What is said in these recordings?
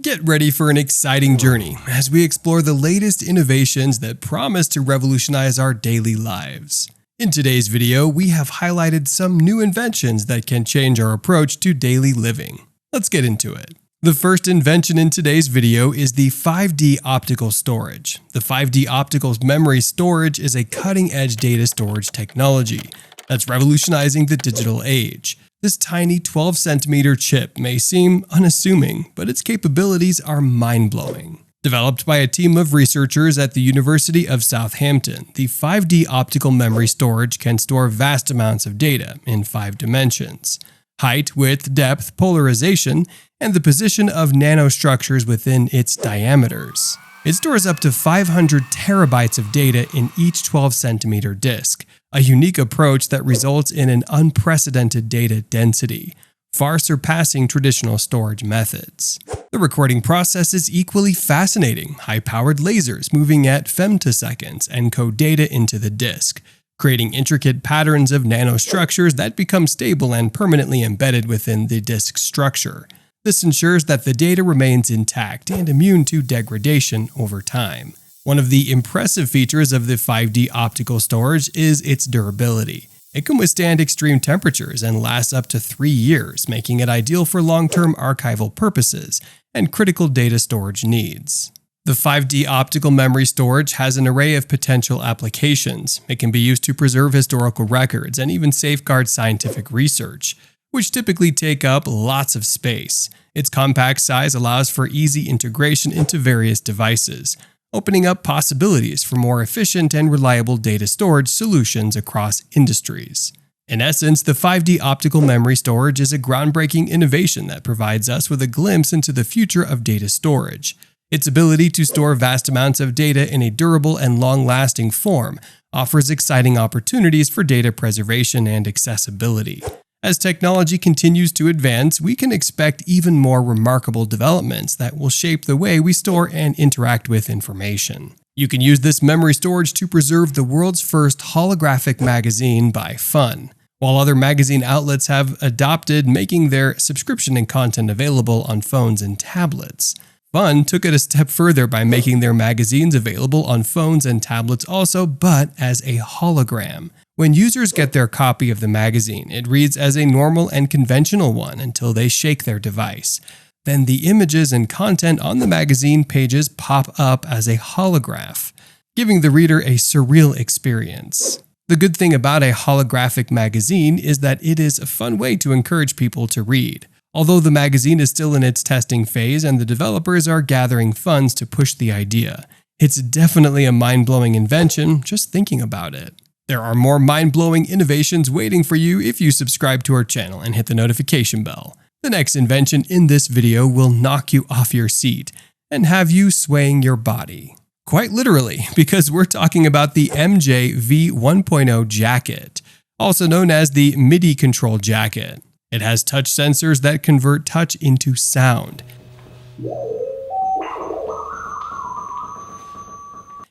Get ready for an exciting journey as we explore the latest innovations that promise to revolutionize our daily lives. In today's video, we have highlighted some new inventions that can change our approach to daily living. Let's get into it. The first invention in today's video is the 5D optical storage. The 5D optical memory storage is a cutting-edge data storage technology that's revolutionizing the digital age. This tiny 12cm chip may seem unassuming, but its capabilities are mind-blowing. Developed by a team of researchers at the University of Southampton, the 5D optical memory storage can store vast amounts of data in 5 dimensions: height, width, depth, polarization, and the position of nanostructures within its diameters. It stores up to 500 terabytes of data in each 12cm disk, a unique approach that results in an unprecedented data density, far surpassing traditional storage methods. The recording process is equally fascinating. High-powered lasers moving at femtoseconds encode data into the disk, creating intricate patterns of nanostructures that become stable and permanently embedded within the disk structure. This ensures that the data remains intact and immune to degradation over time. One of the impressive features of the 5D optical storage is its durability. It can withstand extreme temperatures and lasts up to 3 years, making it ideal for long-term archival purposes and critical data storage needs. The 5D optical memory storage has an array of potential applications. It can be used to preserve historical records and even safeguard scientific research, which typically take up lots of space. Its compact size allows for easy integration into various devices, opening up possibilities for more efficient and reliable data storage solutions across industries. In essence, the 5D optical memory storage is a groundbreaking innovation that provides us with a glimpse into the future of data storage. Its ability to store vast amounts of data in a durable and long-lasting form offers exciting opportunities for data preservation and accessibility. As technology continues to advance, we can expect even more remarkable developments that will shape the way we store and interact with information. You can use this memory storage to preserve the world's first holographic magazine by Fun, while other magazine outlets have adopted making their subscription and content available on phones and tablets. Fun took it a step further by making their magazines available on phones and tablets also, but as a hologram. When users get their copy of the magazine, it reads as a normal and conventional one until they shake their device. Then the images and content on the magazine pages pop up as a holograph, giving the reader a surreal experience. The good thing about a holographic magazine is that it is a fun way to encourage people to read. Although the magazine is still in its testing phase and the developers are gathering funds to push the idea, it's definitely a mind-blowing invention just thinking about it. There are more mind-blowing innovations waiting for you if you subscribe to our channel and hit the notification bell. The next invention in this video will knock you off your seat and have you swaying your body. Quite literally, because we're talking about the MJ V1.0 jacket, also known as the MIDI control jacket. It has touch sensors that convert touch into sound.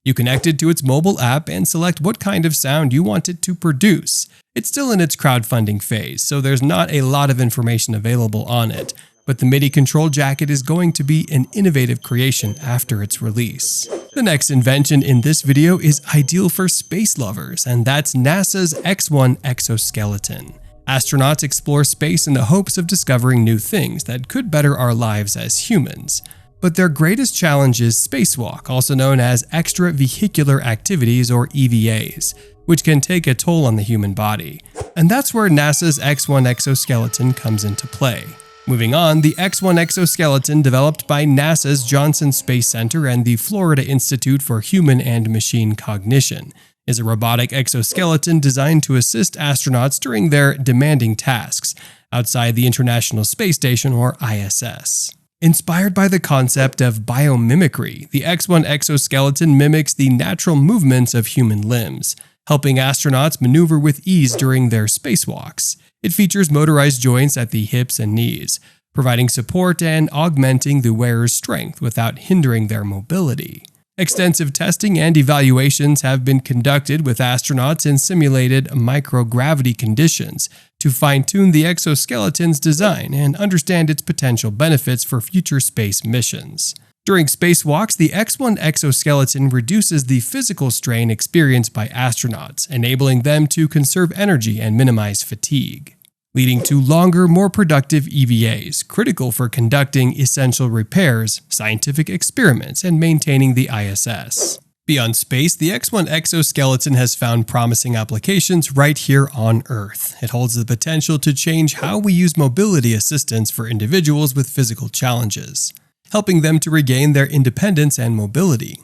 You connect it to its mobile app and select what kind of sound you want it to produce. It's still in its crowdfunding phase, so there's not a lot of information available on it, but the MIDI control jacket is going to be an innovative creation after its release. The next invention in this video is ideal for space lovers, and that's NASA's X-1 exoskeleton. Astronauts explore space in the hopes of discovering new things that could better our lives as humans. But their greatest challenge is spacewalk, also known as extravehicular activities or EVAs, which can take a toll on the human body. And that's where NASA's X-1 exoskeleton comes into play. Moving on, the X-1 exoskeleton, developed by NASA's Johnson Space Center and the Florida Institute for Human and Machine Cognition, is a robotic exoskeleton designed to assist astronauts during their demanding tasks outside the International Space Station or ISS. Inspired by the concept of biomimicry, the X-1 exoskeleton mimics the natural movements of human limbs, helping astronauts maneuver with ease during their spacewalks. It features motorized joints at the hips and knees, providing support and augmenting the wearer's strength without hindering their mobility. Extensive testing and evaluations have been conducted with astronauts in simulated microgravity conditions to fine-tune the exoskeleton's design and understand its potential benefits for future space missions. During spacewalks, the X-1 exoskeleton reduces the physical strain experienced by astronauts, enabling them to conserve energy and minimize fatigue, leading to longer, more productive EVAs, critical for conducting essential repairs, scientific experiments, and maintaining the ISS. Beyond space, the X-1 exoskeleton has found promising applications right here on Earth. It holds the potential to change how we use mobility assistance for individuals with physical challenges, helping them to regain their independence and mobility.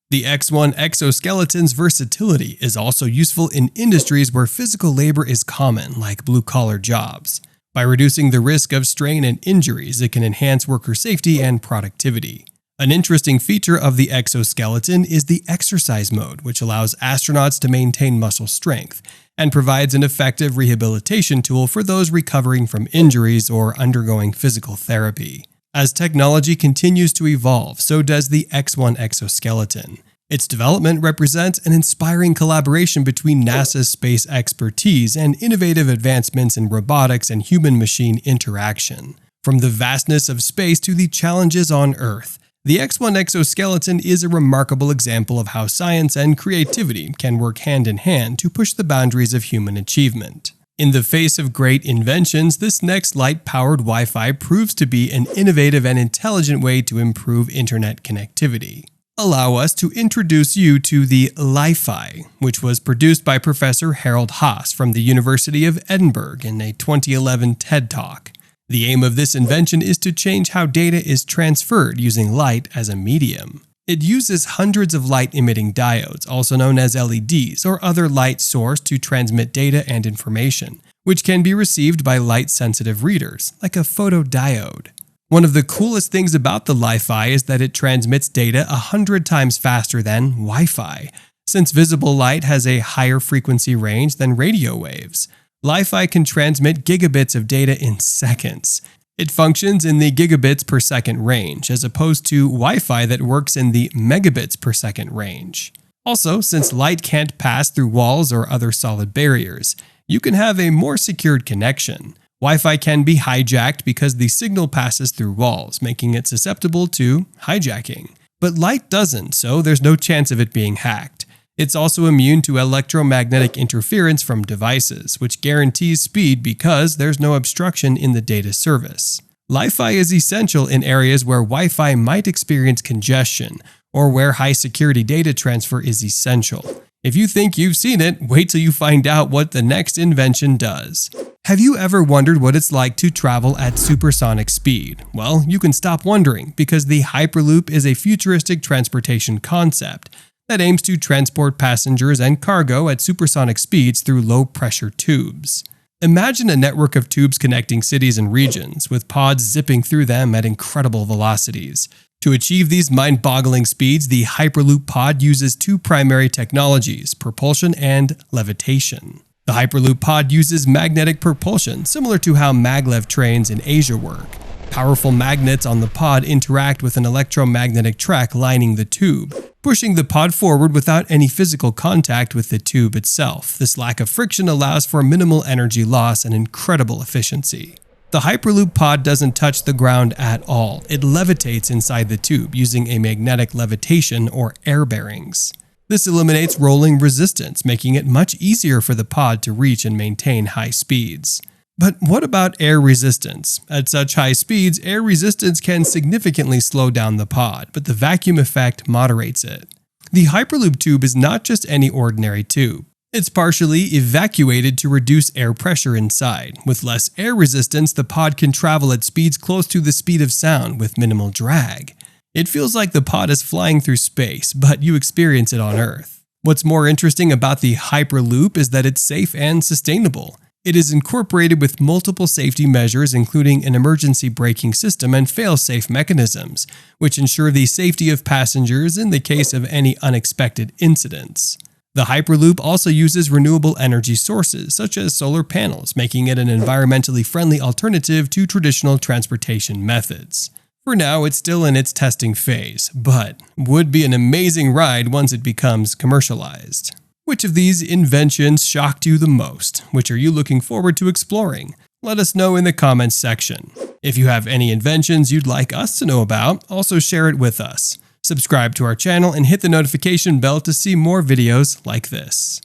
The X-1 exoskeleton's versatility is also useful in industries where physical labor is common, like blue-collar jobs. By reducing the risk of strain and injuries, it can enhance worker safety and productivity. An interesting feature of the exoskeleton is the exercise mode, which allows astronauts to maintain muscle strength and provides an effective rehabilitation tool for those recovering from injuries or undergoing physical therapy. As technology continues to evolve, so does the X-1 exoskeleton. Its development represents an inspiring collaboration between NASA's space expertise and innovative advancements in robotics and human-machine interaction. From the vastness of space to the challenges on Earth, the X-1 exoskeleton is a remarkable example of how science and creativity can work hand in hand to push the boundaries of human achievement. In the face of great inventions, this next light-powered Wi-Fi proves to be an innovative and intelligent way to improve internet connectivity. Allow us to introduce you to the Li-Fi, which was produced by Professor Harold Haas from the University of Edinburgh in a 2011 TED Talk. The aim of this invention is to change how data is transferred using light as a medium. It uses hundreds of light-emitting diodes, also known as LEDs, or other light source to transmit data and information, which can be received by light-sensitive readers, like a photodiode. One of the coolest things about the Li-Fi is that it transmits data 100 times faster than Wi-Fi, since visible light has a higher frequency range than radio waves. Li-Fi can transmit gigabits of data in seconds. It functions in the gigabits per second range, as opposed to Wi-Fi that works in the megabits per second range. Also, since light can't pass through walls or other solid barriers, you can have a more secured connection. Wi-Fi can be hijacked because the signal passes through walls, making it susceptible to hijacking. But light doesn't, so there's no chance of it being hacked. It's also immune to electromagnetic interference from devices, which guarantees speed because there's no obstruction in the data service. Li-Fi is essential in areas where Wi-Fi might experience congestion or where high-security data transfer is essential. If you think you've seen it, wait till you find out what the next invention does. Have you ever wondered what it's like to travel at supersonic speed? Well, you can stop wondering because the Hyperloop is a futuristic transportation concept that aims to transport passengers and cargo at supersonic speeds through low-pressure tubes. Imagine a network of tubes connecting cities and regions, with pods zipping through them at incredible velocities. To achieve these mind-boggling speeds, the Hyperloop pod uses two primary technologies, propulsion and levitation. The Hyperloop pod uses magnetic propulsion, similar to how maglev trains in Asia work. Powerful magnets on the pod interact with an electromagnetic track lining the tube, pushing the pod forward without any physical contact with the tube itself. This lack of friction allows for minimal energy loss and incredible efficiency. The Hyperloop pod doesn't touch the ground at all. It levitates inside the tube using a magnetic levitation or air bearings. This eliminates rolling resistance, making it much easier for the pod to reach and maintain high speeds. But what about air resistance? At such high speeds, air resistance can significantly slow down the pod, but the vacuum effect moderates it. The Hyperloop tube is not just any ordinary tube. It's partially evacuated to reduce air pressure inside. With less air resistance, the pod can travel at speeds close to the speed of sound with minimal drag. It feels like the pod is flying through space, but you experience it on Earth. What's more interesting about the Hyperloop is that it's safe and sustainable. It is incorporated with multiple safety measures, including an emergency braking system and fail-safe mechanisms, which ensure the safety of passengers in the case of any unexpected incidents. The Hyperloop also uses renewable energy sources, such as solar panels, making it an environmentally friendly alternative to traditional transportation methods. For now, it's still in its testing phase, but would be an amazing ride once it becomes commercialized. Which of these inventions shocked you the most? Which are you looking forward to exploring? Let us know in the comments section. If you have any inventions you'd like us to know about, also share it with us. Subscribe to our channel and hit the notification bell to see more videos like this.